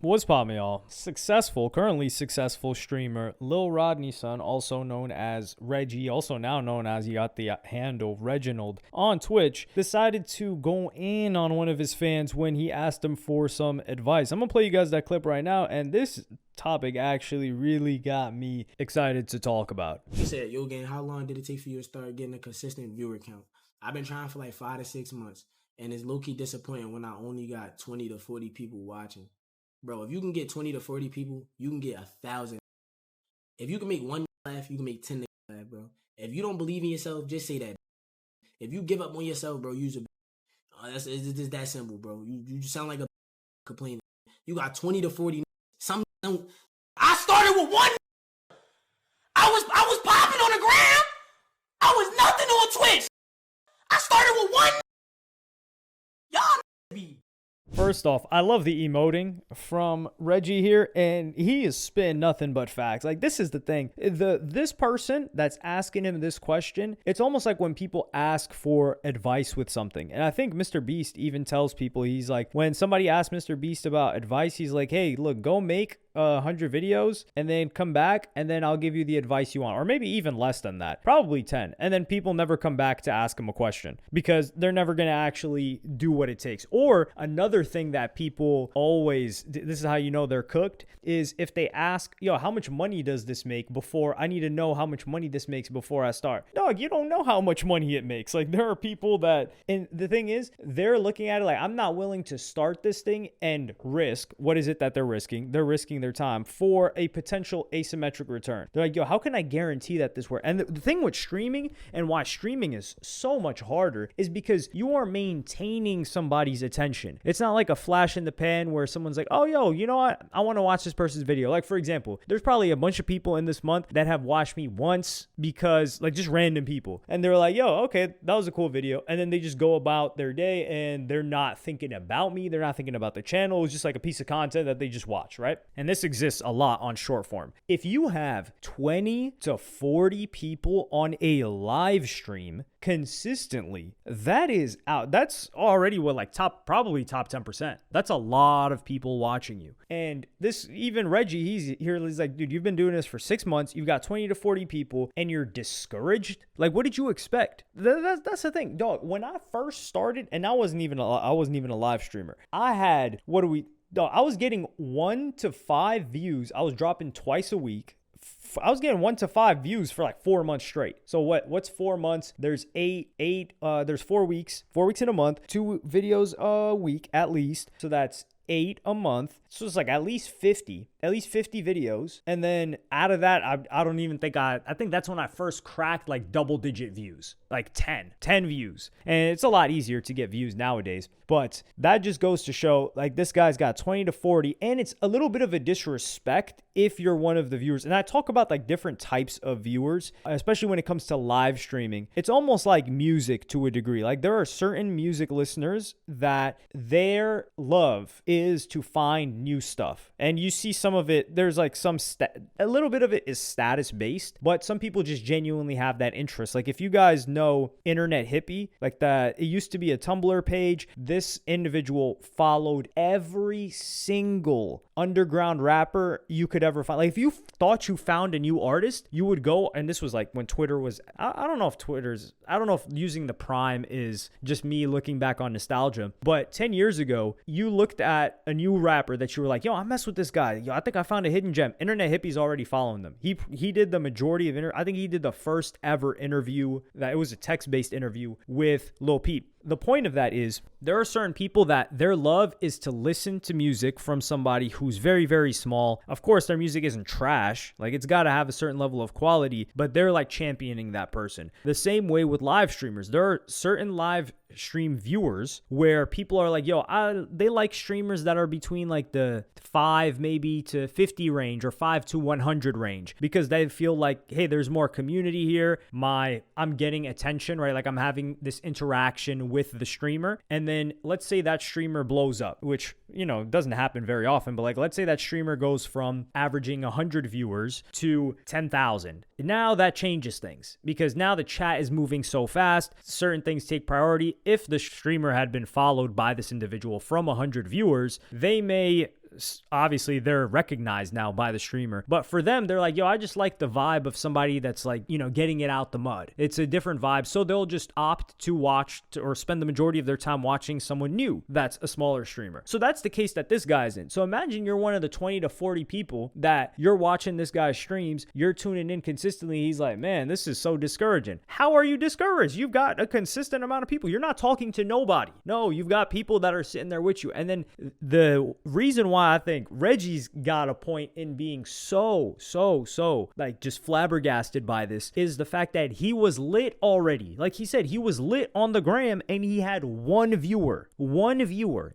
What's poppin', y'all? Currently successful streamer Lil Rodney's son, also known as Reggie, also now known as, he got the handle Reginald on Twitch, decided to go in on one of his fans when he asked him for some advice. I'm gonna play you guys that clip right now, and this topic actually really got me excited to talk about. He said, "Yo, gang, how long did it take for you to start getting a consistent viewer count?" I've been trying for like 5 to 6 months, and it's low-key disappointing when I only got 20 to 40 people watching. Bro, if you can get 20 to 40 people, you can get 1,000. If you can make one laugh, you can make 10 laugh, bro. If you don't believe in yourself, just say that. If you give up on yourself, bro, use a it's just that simple, bro. You sound like a complaining. You got 20 to 40. Some don't. I started with one. I was popping on the gram. I was nothing on Twitch. I started with one. Y'all be. First off, I love the emoting from Reggie here, and he is spitting nothing but facts. Like, this is the thing. This person that's asking him this question, it's almost like when people ask for advice with something. And I think Mr. Beast even tells people, he's like, when somebody asks Mr. Beast about advice, he's like, hey, look, go make 100 videos and then come back and then I'll give you the advice you want, or maybe even less than that, probably 10. And then people never come back to ask him a question because they're never going to actually do what it takes. Or another thing that people always, this is how you know they're cooked, is if they ask, yo, how much money does this make before, I need to know how much money this makes before I start. Dog, you don't know how much money it makes. Like, there are people that, and the thing is, they're looking at it like, I'm not willing to start this thing and risk, what is it that they're risking? They're risking their time for a potential asymmetric return. They're like, yo, how can I guarantee that this works? And the thing with streaming and why streaming is so much harder is because you are maintaining somebody's attention. It's not like a flash in the pan where someone's like, oh, yo, you know what? I want to watch this person's video. Like, for example, there's probably a bunch of people in this month that have watched me once because, like, just random people. And they're like, yo, okay, that was a cool video. And then they just go about their day and they're not thinking about me. They're not thinking about the channel. It's just like a piece of content that they just watch, right? And this exists a lot on short form. If you have 20 to 40 people on a live stream consistently, that's already what, like, probably top 10%. That's a lot of people watching you. And this, even Reggie, he's like, dude, you've been doing this for 6 months. You've got 20 to 40 people and you're discouraged. Like, what did you expect? That's the thing, dog. When I first started, and I wasn't even a live streamer. I was getting 1 to 5 views. I was dropping twice a week. I was getting 1 to 5 views for like 4 months straight. So what's 4 months? There's there's 4 weeks in a month, 2 videos a week at least. So that's 8 a month. So it's like at least 50 videos. And then out of that, I don't even think I think that's when I first cracked like double digit views, like 10 views. And it's a lot easier to get views nowadays. But that just goes to show, like, this guy's got 20 to 40, and it's a little bit of a disrespect if you're one of the viewers. And I talk about like different types of viewers, especially when it comes to live streaming. It's almost like music to a degree. Like, there are certain music listeners that their love is to find new stuff. And you see some of it, there's like a little bit of it is status based, but some people just genuinely have that interest. Like, if you guys know Internet Hippie, like that, it used to be a Tumblr page. This individual followed every single underground rapper you could ever find. Like, if you thought you found a new artist, you would go, and this was like when Twitter was, I don't know if using the prime is just me looking back on nostalgia, but 10 years ago, you looked at a new rapper that you were like, yo, I mess with this guy. Yo, I think I found a hidden gem. Internet Hippie's already following them. He did the majority of I think he did the first ever interview that it was a text-based interview with Lil Peep. The point of that is there are certain people that their love is to listen to music from somebody who's very, very small. Of course, their music isn't trash. Like, it's got to have a certain level of quality, but they're like championing that person. The same way with live streamers. There are certain live stream viewers where people are like, yo, they like streamers that are between like the 5 maybe to 50 range or 5 to 100 range, because they feel like, hey, there's more community here. I'm getting attention, right? Like, I'm having this interaction with the streamer. And then let's say that streamer blows up, which, you know, doesn't happen very often, but like, let's say that streamer goes from averaging 100 viewers to 10,000. Now that changes things, because now the chat is moving so fast. Certain things take priority. If the streamer had been followed by this individual from 100 viewers, they may obviously they're recognized now by the streamer. But for them, they're like, yo, I just like the vibe of somebody that's like, getting it out the mud. It's a different vibe. So they'll just opt to watch or spend the majority of their time watching someone new that's a smaller streamer. So that's the case that this guy's in. So imagine you're one of the 20 to 40 people that you're watching this guy's streams, you're tuning in consistently. He's like, man, this is so discouraging. How are you discouraged? You've got a consistent amount of people. You're not talking to nobody. No, you've got people that are sitting there with you. And then the reason why I think Reggie's got a point in being so like just flabbergasted by this is the fact that he was lit already. Like he said, he was lit on the gram and he had one viewer.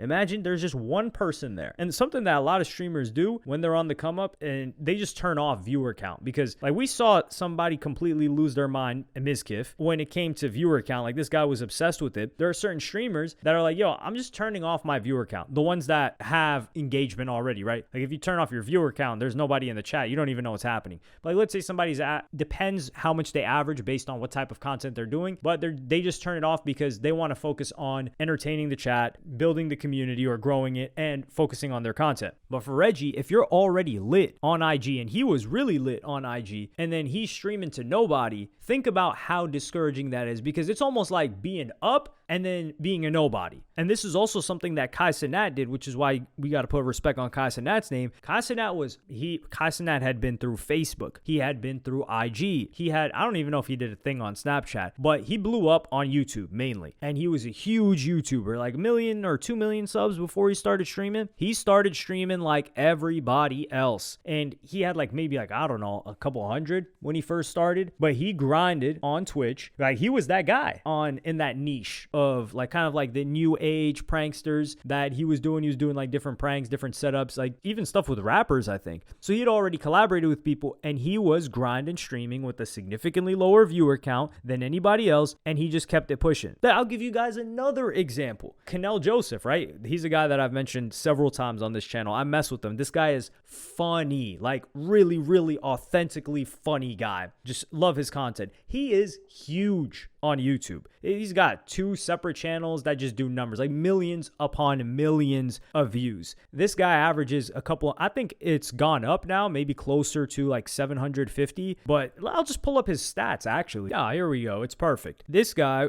Imagine there's just one person there. And something that a lot of streamers do when they're on the come up, and they just turn off viewer count, because like we saw somebody completely lose their mind, Mizkif, when it came to viewer count. Like this guy was obsessed with it. There are certain streamers that are like, yo, I'm just turning off my viewer count. The ones that have engagement already, right? Like if you turn off your viewer count, there's nobody in the chat. You don't even know what's happening. But like, let's say somebody's depends how much they average based on what type of content they're doing, but they just turn it off because they want to focus on entertaining the chat, building the community or growing it, and focusing on their content. But for Reggie, if you're already lit on IG, and he was really lit on IG, and then he's streaming to nobody, think about how discouraging that is, because it's almost like being up and then being a nobody. And this is also something that Kai Cenat did, which is why we got to put respect on Kai Cenat's name. Kai Cenat had been through Facebook. He had been through IG. I don't even know if he did a thing on Snapchat, but he blew up on YouTube mainly. And he was a huge YouTuber, like 1 million or 2 million subs before he started streaming. He started streaming like everybody else. And he had like maybe like, I don't know, a couple hundred when he first started, but he grinded on Twitch. Like he was that guy in that niche of like kind of like the new age pranksters that he was doing. He was doing like different pranks, different setups, like even stuff with rappers, I think. So he had already collaborated with people, and he was grinding streaming with a significantly lower viewer count than anybody else, and he just kept it pushing. I'll give you guys another example. Canel Joseph, right? He's a guy that I've mentioned several times on this channel. I mess with him. This guy is funny, like really, really authentically funny guy. Just love his content. He is huge on YouTube. He's got 2 separate channels that just do numbers, like millions upon millions of views. This guy averages I think it's gone up now, maybe closer to like 750, but I'll just pull up his stats actually. Yeah, here we go. It's perfect. This guy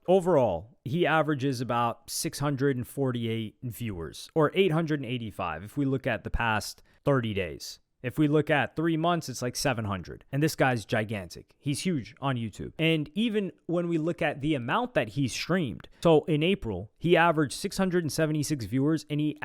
overall, he averages about 648 viewers, or 885 if we look at the past 30 days. If we look at 3 months, it's like 700. And this guy's gigantic. He's huge on YouTube. And even when we look at the amount that he streamed, so in April, he averaged 676 viewers, and he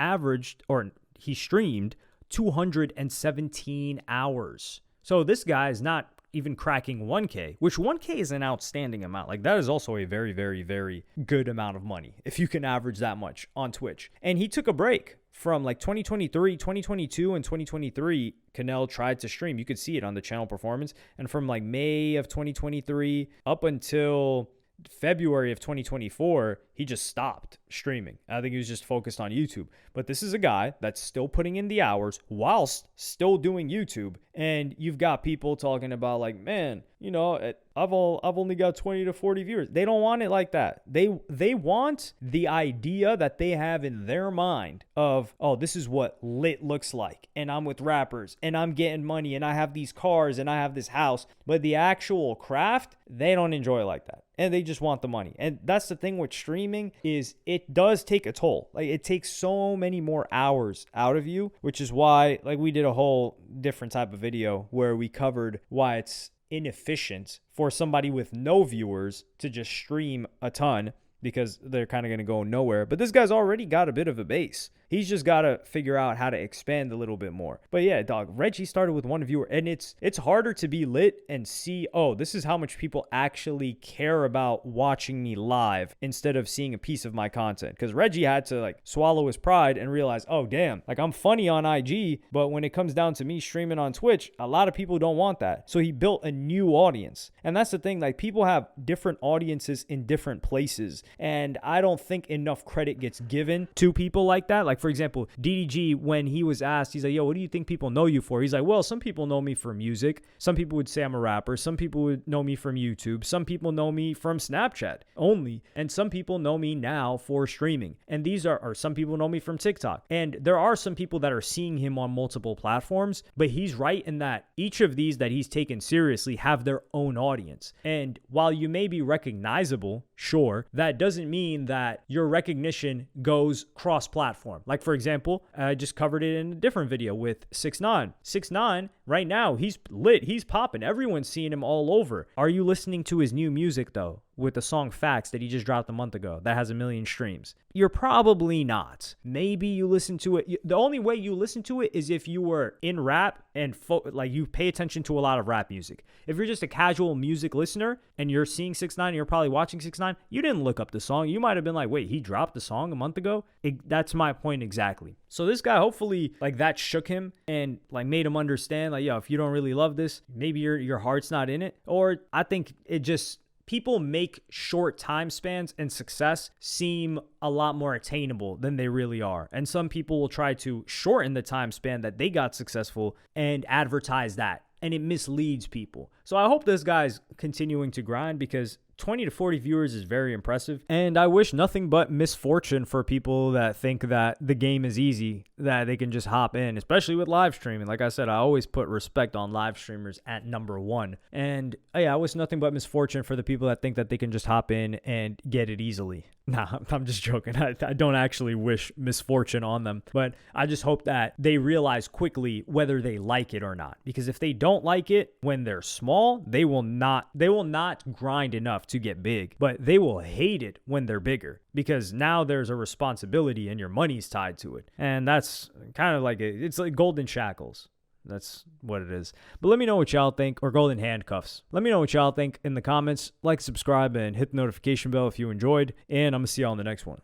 streamed 217 hours. So this guy is not even cracking 1K, which 1K is an outstanding amount. Like that is also a very, very, very good amount of money if you can average that much on Twitch. And he took a break from like 2023, 2022, and 2023. Canel tried to stream. You could see it on the channel performance. And from like May of 2023 up until February of 2024, he just stopped streaming. I think he was just focused on YouTube. But this is a guy that's still putting in the hours whilst still doing YouTube. And you've got people talking about like, man, I've only got 20 to 40 viewers. They don't want it like that. They want the idea that they have in their mind of, oh, this is what lit looks like. And I'm with rappers and I'm getting money and I have these cars and I have this house. But the actual craft, they don't enjoy it like that. And they just want the money. And that's the thing with streaming, is it does take a toll. Like it takes so many more hours out of you, which is why like we did a whole different type of video where we covered why it's inefficient for somebody with no viewers to just stream a ton, because they're kind of going to go nowhere. But this guy's already got a bit of a base. He's just got to figure out how to expand a little bit more. But yeah, dog, Reggie started with 1 viewer, and it's harder to be lit and see, oh, this is how much people actually care about watching me live instead of seeing a piece of my content. Because Reggie had to like swallow his pride and realize, oh, damn, like I'm funny on IG, but when it comes down to me streaming on Twitch, a lot of people don't want that. So he built a new audience. And that's the thing, like people have different audiences in different places. And I don't think enough credit gets given to people like that. Like Like, for example, DDG, when he was asked, he's like, yo, what do you think people know you for? He's like, well, some people know me for music. Some people would say I'm a rapper. Some people would know me from YouTube. Some people know me from Snapchat only. And some people know me now for streaming. And these are some people know me from TikTok. And there are some people that are seeing him on multiple platforms, but he's right in that each of these that he's taken seriously have their own audience. And while you may be recognizable, sure, that doesn't mean that your recognition goes cross-platform. Like, for example, I just covered it in a different video with 6ix9ine. 6ix9ine, right now, he's lit, he's popping. Everyone's seeing him all over. Are you listening to his new music, though? With the song Facts that he just dropped a month ago that has 1 million streams? You're probably not. Maybe you listen to it. The only way you listen to it is if you were in rap and like you pay attention to a lot of rap music. If you're just a casual music listener and you're seeing 6ix9ine and you're probably watching 6ix9ine, you didn't look up the song. You might have been like, wait, he dropped the song a month ago? That's my point exactly. So this guy, hopefully, like, that shook him and like made him understand, like, yo, if you don't really love this, maybe your heart's not in it. Or I think it just, people make short time spans and success seem a lot more attainable than they really are. And some people will try to shorten the time span that they got successful and advertise that. And it misleads people. So I hope this guy's continuing to grind, because 20 to 40 viewers is very impressive. And I wish nothing but misfortune for people that think that the game is easy, that they can just hop in, especially with live streaming. Like I said, I always put respect on live streamers at number one. And yeah, I wish nothing but misfortune for the people that think that they can just hop in and get it easily. Nah, I'm just joking. I don't actually wish misfortune on them, but I just hope that they realize quickly whether they like it or not. Because if they don't like it when they're small, they will not grind enough to get big, but they will hate it when they're bigger, because now there's a responsibility and your money's tied to it. And that's kind of like it's like golden shackles. That's what it is. But let me know what y'all think, or golden handcuffs. Let me know what y'all think in the comments. Like, subscribe, and hit the notification bell if you enjoyed. And I'm going to see y'all in the next one.